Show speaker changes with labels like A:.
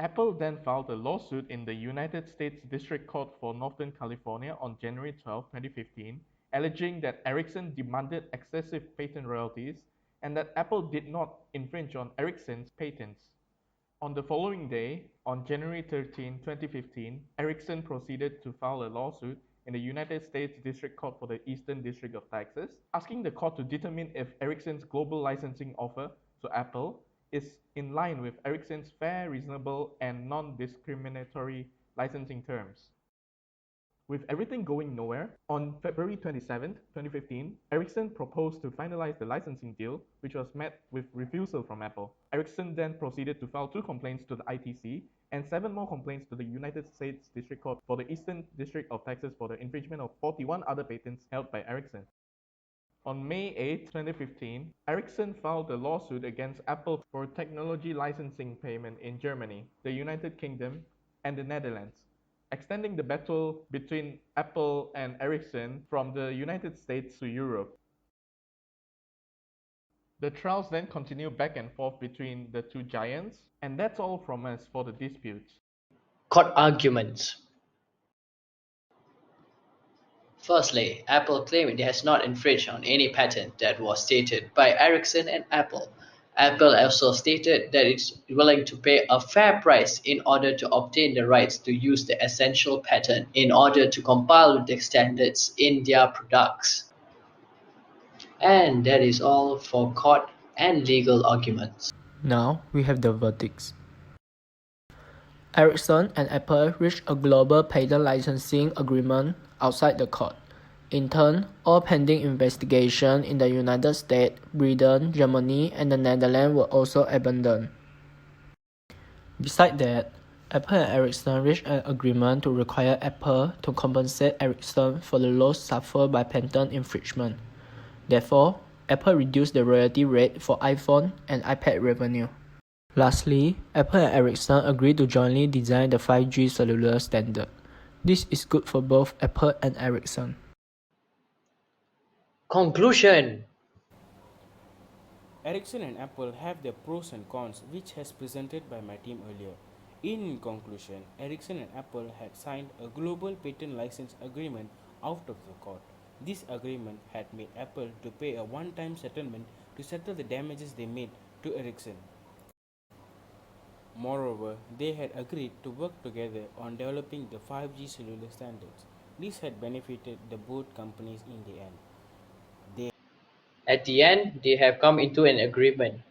A: Apple then filed a lawsuit in the United States District Court for Northern California on January 12, 2015, alleging that Ericsson demanded excessive patent royalties and that Apple did not infringe on Ericsson's patents. On the following day, on January 13, 2015, Ericsson proceeded to file a lawsuit in the United States District Court for the Eastern District of Texas, asking the court to determine if Ericsson's global licensing offer to Apple is in line with Ericsson's fair, reasonable, and non-discriminatory licensing terms. With everything going nowhere, on February 27, 2015, Ericsson proposed to finalize the licensing deal, which was met with refusal from Apple. Ericsson then proceeded to file 2 complaints to the ITC and 7 more complaints to the United States District Court for the Eastern District of Texas for the infringement of 41 other patents held by Ericsson. On May 8, 2015, Ericsson filed a lawsuit against Apple for technology licensing payment in Germany, the United Kingdom, and the Netherlands, extending the battle between Apple and Ericsson from the United States to Europe. The trials then continue back and forth between the two giants, and that's all from us for the disputes.
B: Court arguments. Firstly, Apple claimed it has not infringed on any patent that was stated by Ericsson and Apple. Apple also stated that it's willing to pay a fair price in order to obtain the rights to use the essential patent in order to comply with the standards in their products. And that is all for court and legal arguments.
C: Now we have the verdicts. Ericsson and Apple reached a global patent licensing agreement outside the court. In turn, all pending investigation in the United States, Britain, Germany, and the Netherlands were also abandoned. Besides that, Apple and Ericsson reached an agreement to require Apple to compensate Ericsson for the loss suffered by patent infringement. Therefore, Apple reduced the royalty rate for iPhone and iPad revenue. Lastly, Apple and Ericsson agreed to jointly design the 5G cellular standard. This is good for both Apple and Ericsson.
B: Conclusion.
D: Ericsson and Apple have their pros and cons, which has presented by my team earlier. In conclusion, Ericsson and Apple had signed a global patent license agreement out of the court. This agreement had made Apple to pay a one-time settlement to settle the damages they made to Ericsson. Moreover, they had agreed to work together on developing the 5G cellular standards. This had benefited the both companies in the end.
B: At the end, they have come into an agreement.